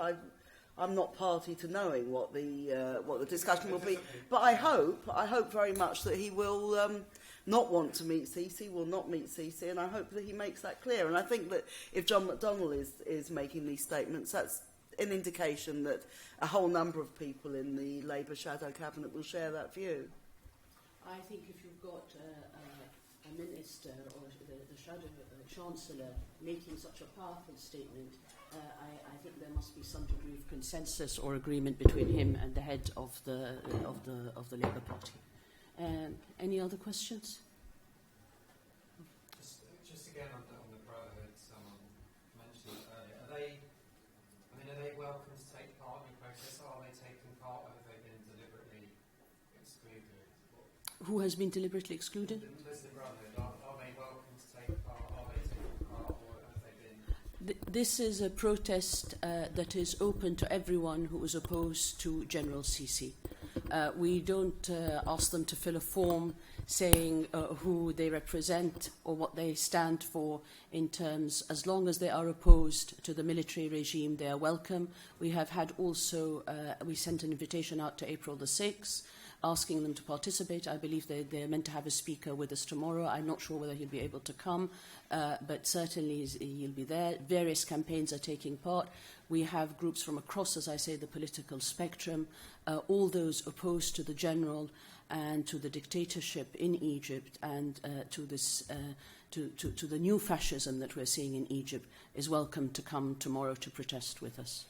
I'm not party to knowing what the discussion will be. But I hope very much that he will not want to meet Sisi, will not meet Sisi, and I hope that he makes that clear. And I think that if John McDonnell is making these statements, that's an indication that a whole number of people in the Labour shadow cabinet will share that view. I think if you've got a minister or the shadow chancellor making such a powerful statement, I think there must be some degree of consensus or agreement between him and the head of the Labour Party. Any other questions? Just again on the Brotherhood, someone mentioned it earlier. Are they welcome to take part in the process, or are they taking part, or have they been deliberately excluded? Who has been deliberately excluded? The Muslim Brotherhood, are they welcome to take part? Are they taking part, or have they been? This is a protest that is open to everyone who is opposed to General Sisi. We don't ask them to fill a form saying who they represent or what they stand for in terms, as long as they are opposed to the military regime, they are welcome. We have had also, we sent an invitation out to April the 6th, asking them to participate. I believe they're meant to have a speaker with us tomorrow. I'm not sure whether he'll be able to come, but certainly he'll be there. Various campaigns are taking part. We have groups from across, as I say, the political spectrum, all those opposed to the general and to the dictatorship in Egypt and to the new fascism that we're seeing in Egypt is welcome to come tomorrow to protest with us.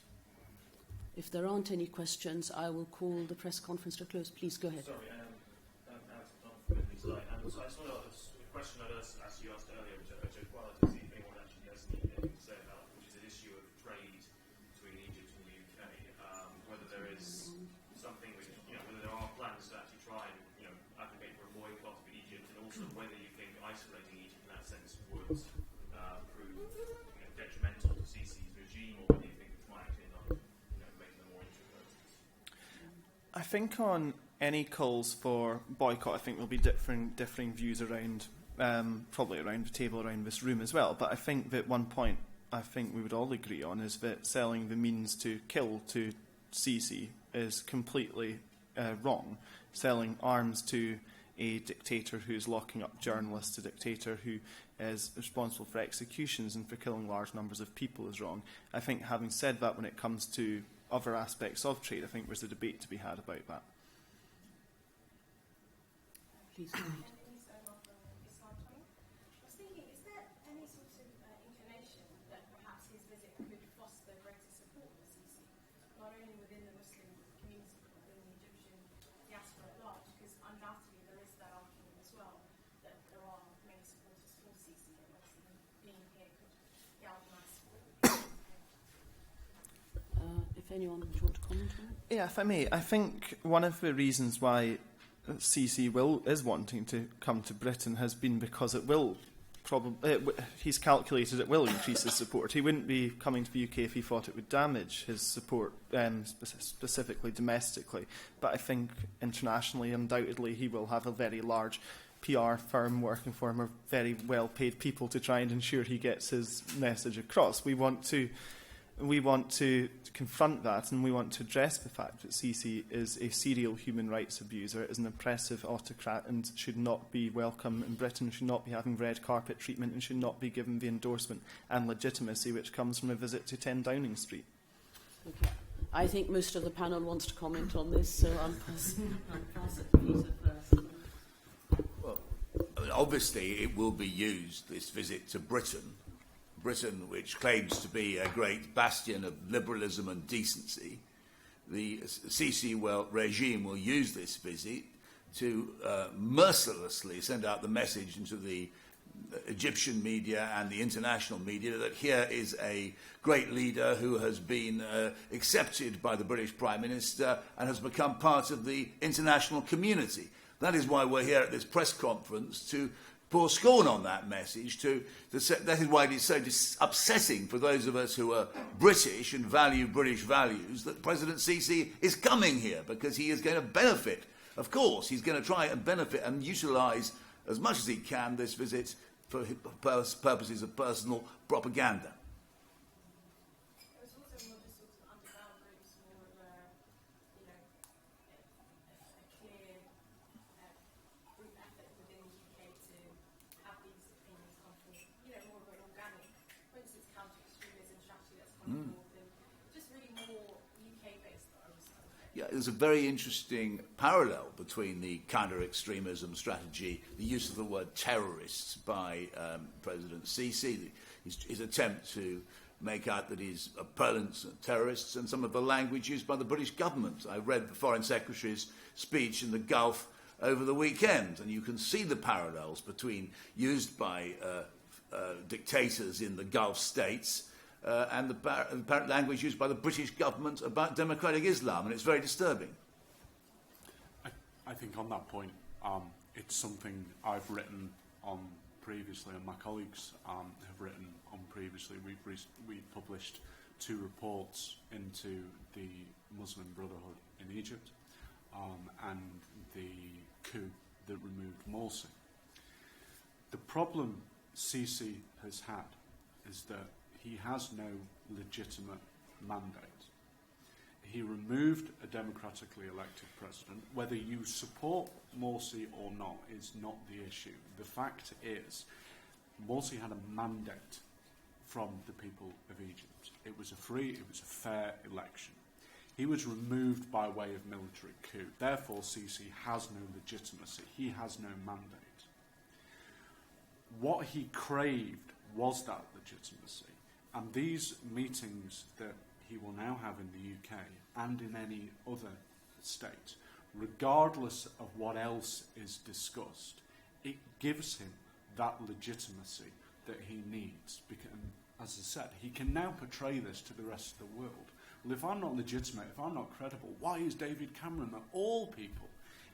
If there aren't any questions, I will call the press conference to close. Please go ahead. Sorry, so I just want to ask a question I asked you earlier, which I quite like to see if anyone actually has anything to say about, which is an issue of trade between Egypt and the UK. Whether there is something, which, whether there are plans to actually try and, advocate for a boycott of Egypt, and also whether you think isolating Egypt in that sense would prove detrimental to Sisi's regime, or whether you think it might actually end up making them more introverted. I think on any calls for boycott, I think there'll be differing views around, probably around the table, around this room as well. But I think that one point I think we would all agree on is that selling the means to kill to Sisi is completely wrong. Selling arms to a dictator who's locking up journalists, a dictator who is responsible for executions and for killing large numbers of people is wrong. I think having said that, when it comes to other aspects of trade, I think there's a debate to be had about that. Please go ahead. I was thinking, is there any sort of inclination that perhaps his visit could foster greater support for Sisi, not only within the Muslim community but within the Egyptian diaspora at large? Because undoubtedly there is that argument as well that there are many supporters for Sisi, and obviously being here could galvanise support. If anyone would want to comment on it? Yeah, if I may, I think one of the reasons why Sisi is wanting to come to Britain has been because it will he's calculated it will increase his support. He wouldn't be coming to the UK if he thought it would damage his support, specifically domestically. But I think internationally, undoubtedly, he will have a very large PR firm working for him, or very well-paid people to try and ensure he gets his message across. We want to confront that, and we want to address the fact that Sisi is a serial human rights abuser, is an oppressive autocrat, and should not be welcome in Britain, should not be having red carpet treatment, and should not be given the endorsement and legitimacy which comes from a visit to 10 Downing Street. Okay. I think most of the panel wants to comment on this, so I'll pass it to Peter first. Well, obviously it will be used, this visit to Britain, which claims to be a great bastion of liberalism and decency. The Sisi regime will use this visit to mercilessly send out the message into the Egyptian media and the international media that here is a great leader who has been accepted by the British Prime Minister and has become part of the international community. That is why we're here at this press conference, to pour scorn on that message. That is why it is so upsetting for those of us who are British and value British values that President Sisi is coming here, because he is going to benefit. Of course, he's going to try and benefit and utilise as much as he can this visit for purposes of personal propaganda. There's also more just sort of underground groups, more of a clear group effort within the UK to have these opinions come forth, more of an organic, for instance, counter-extremism strategy that's come forth, and just really more UK-based, I would say. Yeah, there's a very interesting parallel between the counter-extremism strategy, the use of the word terrorists by President Sisi, his attempt to make out that he's opponents and terrorists, and some of the language used by the British government. I read the Foreign Secretary's speech in the Gulf over the weekend, and you can see the parallels between used by dictators in the Gulf states and the language used by the British government about democratic Islam, and it's very disturbing. I I think on that point, it's something I've written on previously, and my colleagues have written on previously. We've published 2 reports into the Muslim Brotherhood in Egypt and the coup that removed Morsi. The problem Sisi has had is that he has no legitimate mandate. He removed a democratically elected president. Whether you support Morsi or not is not the issue. The fact is, Morsi had a mandate from the people of Egypt. It was a free, it was a fair election. He was removed by way of military coup. Therefore, Sisi has no legitimacy. He has no mandate. What he craved was that legitimacy. And these meetings that he will now have in the UK and in any other state, regardless of what else is discussed, it gives him that legitimacy that he needs. Because, as I said, he can now portray this to the rest of the world. Well, if I'm not legitimate, if I'm not credible, why is David Cameron, of all people,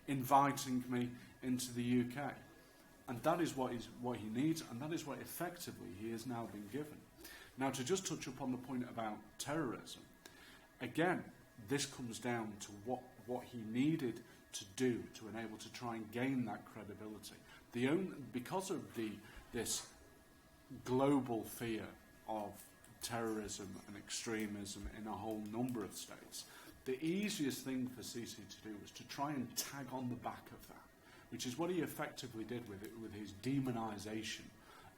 inviting me into the UK? And that is what he needs, and that is what effectively he has now been given. Now, to just touch upon the point about terrorism, again, this comes down to what he needed to do to enable to try and gain that credibility. Because of this global fear of terrorism and extremism in a whole number of states, the easiest thing for Sisi to do was to try and tag on the back of that, which is what he effectively did with his demonisation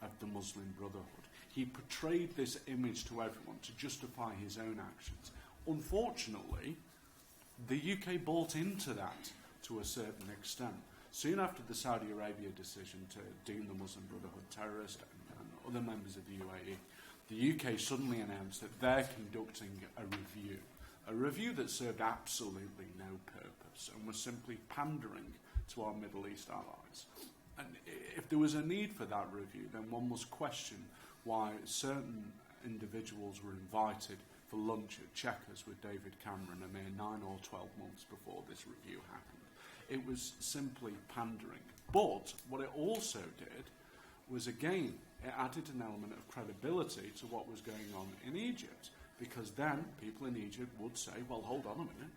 of the Muslim Brotherhood. He portrayed this image to everyone to justify his own actions. Unfortunately, the UK bought into that to a certain extent. Soon after the Saudi Arabia decision to deem the Muslim Brotherhood terrorist and other members of the UAE, the UK suddenly announced that they're conducting a review that served absolutely no purpose and was simply pandering to our Middle East allies. And if there was a need for that review, then one must question why certain individuals were invited for lunch at Chequers with David Cameron a mere 9 or 12 months before this review happened. It was simply pandering. But what it also did was, again, it added an element of credibility to what was going on in Egypt, because then people in Egypt would say, well, hold on a minute,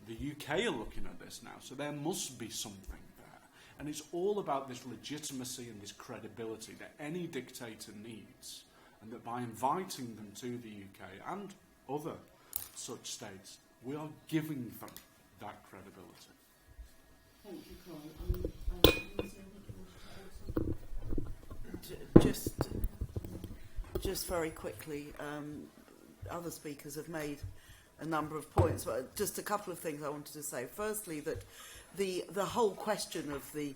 the UK are looking at this now, so there must be something there. And it's all about this legitimacy and this credibility that any dictator needs, and that by inviting them to the UK and other such states, we are giving them that credibility. Thank you, Colin. Lindsey, Just very quickly, other speakers have made a number of points, but just a couple of things I wanted to say. Firstly, that the whole question of the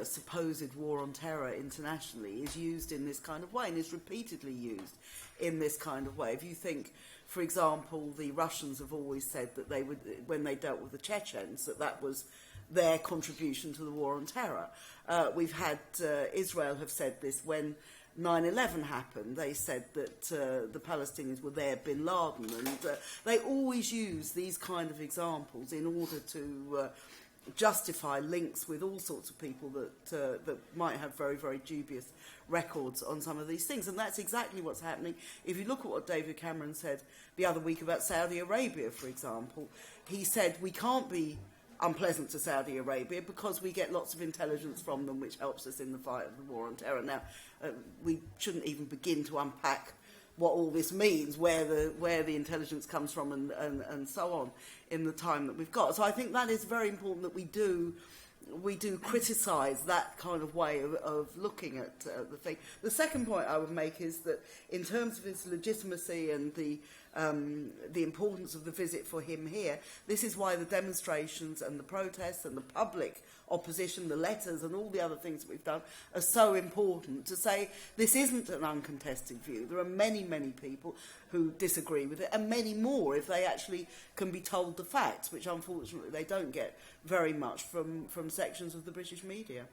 supposed war on terror internationally is used in this kind of way, and is repeatedly used in this kind of way. If you think, for example, the Russians have always said that they would, when they dealt with the Chechens, that was their contribution to the war on terror. We've had Israel have said this when 9/11 happened. They said that the Palestinians were their bin Laden, and they always use these kind of examples in order to justify links with all sorts of people that might have very, very dubious records on some of these things. And that's exactly what's happening. If you look at what David Cameron said the other week about Saudi Arabia, for example, he said we can't be unpleasant to Saudi Arabia because we get lots of intelligence from them which helps us in the fight of the war on terror. Now, we shouldn't even begin to unpack what all this means, where the intelligence comes from and so on in the time that we've got. So I think that is very important that we do criticise that kind of way of looking at the thing. The second point I would make is that in terms of its legitimacy and the importance of the visit for him here, this is why the demonstrations and the protests and the public opposition, the letters and all the other things that we've done are so important, to say this isn't an uncontested view. There are many, many people who disagree with it, and many more if they actually can be told the facts, which unfortunately they don't get very much from sections of the British media.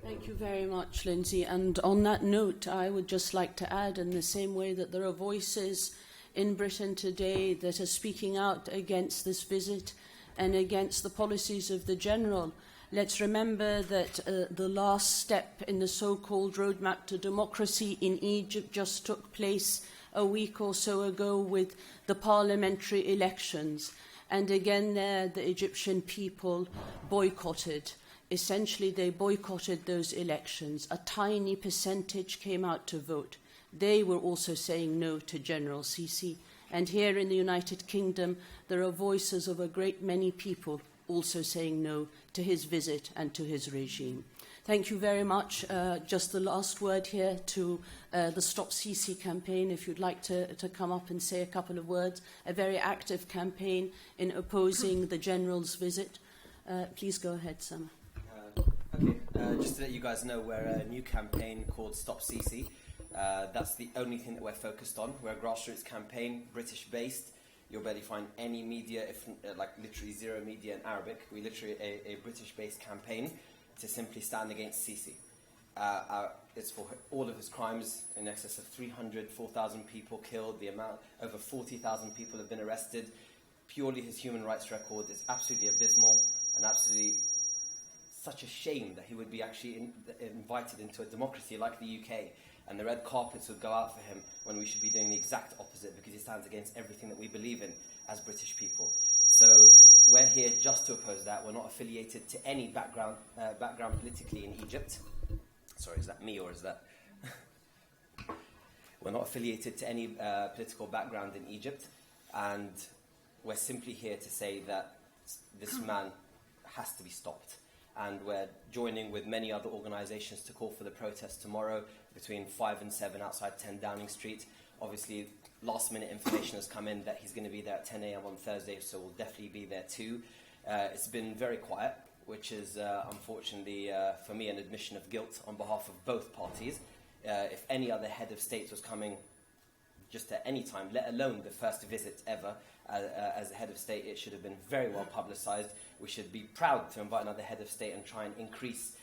Thank you very much, Lindsey. And on that note, I would just like to add, in the same way that there are voices in Britain today that are speaking out against this visit, and against the policies of the general. Let's remember that the last step in the so-called roadmap to democracy in Egypt just took place a week or so ago with the parliamentary elections. And again there, the Egyptian people boycotted. Essentially, they boycotted those elections. A tiny percentage came out to vote. They were also saying no to General Sisi. And here in the United Kingdom, there are voices of a great many people also saying no to his visit and to his regime. Thank you very much. Just the last word here to the Stop Sisi campaign, if you'd like to come up and say a couple of words. A very active campaign in opposing the General's visit. Please go ahead, Sama. Just to let you guys know, we're a new campaign called Stop Sisi. That's the only thing that we're focused on. We're a grassroots campaign, British-based. You'll barely find any media, if like literally zero media in Arabic. We're literally a British-based campaign to simply stand against Sisi. It's for all of his crimes, in excess of 4,000 people killed, over 40,000 people have been arrested. Purely his human rights record is absolutely abysmal and absolutely such a shame that he would be actually invited into a democracy like the UK, and the red carpets would go out for him when we should be doing the exact opposite, because he stands against everything that we believe in as British people. So we're here just to oppose that. We're not affiliated to any background politically in Egypt. Sorry, is that me or is that... We're not affiliated to any political background in Egypt, and we're simply here to say that this man has to be stopped. And we're joining with many other organisations to call for the protest tomorrow between 5 and 7 outside 10 Downing Street. Obviously, last-minute information has come in that he's going to be there at 10 a.m. on Thursday, so we'll definitely be there too. It's been very quiet, which is, unfortunately, for me, an admission of guilt on behalf of both parties. If any other head of state was coming just at any time, let alone the first visit ever, as a head of state, it should have been very well publicised. We should be proud to invite another head of state and try and increase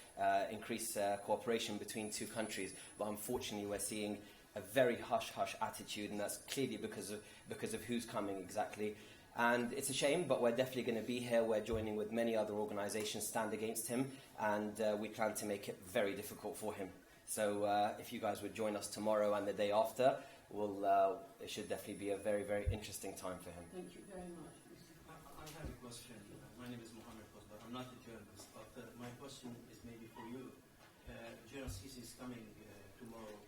cooperation between two countries. But unfortunately, we're seeing a very hush-hush attitude, and that's clearly because of who's coming exactly. And it's a shame, but we're definitely going to be here. We're joining with many other organisations stand against him, and we plan to make it very difficult for him. So if you guys would join us tomorrow and the day after, it should definitely be a very, very interesting time for him. Thank you very much. I have a question. My name is Mohammed Qasbar. I'm not a journalist, but my question is maybe for you. General Sisi is coming tomorrow,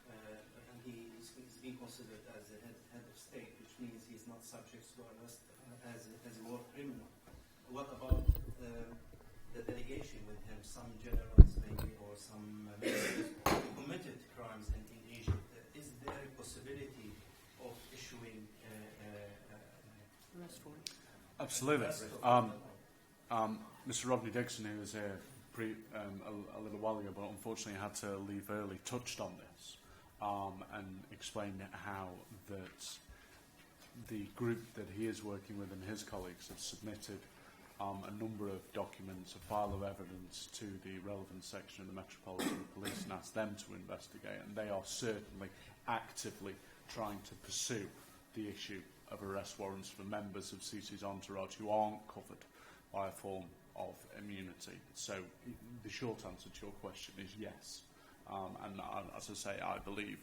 and he is being considered as a head of state, which means he is not subject to arrest as a war criminal. What about the delegation with him? Some generals maybe, or some ministers who committed crimes in Egypt. Is there a possibility of issuing arrest warrant? Absolutely. Mr. Rodney Dixon, who was here a little while ago, but unfortunately had to leave early, touched on this and explained how that the group that he is working with and his colleagues have submitted a number of documents, a file of evidence to the relevant section of the Metropolitan Police and asked them to investigate, and they are certainly actively trying to pursue the issue of arrest warrants for members of Sisi's entourage who aren't covered by a form of immunity. So the short answer to your question is yes. And as I say, I believe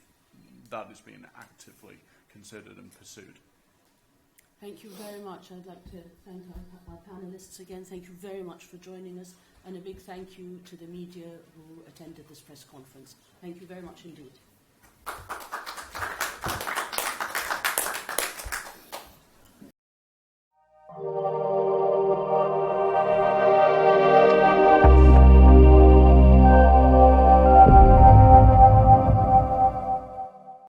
that is being actively considered and pursued. Thank you very much. I'd like to thank our panellists again. Thank you very much for joining us, and a big thank you to the media who attended this press conference. Thank you very much indeed.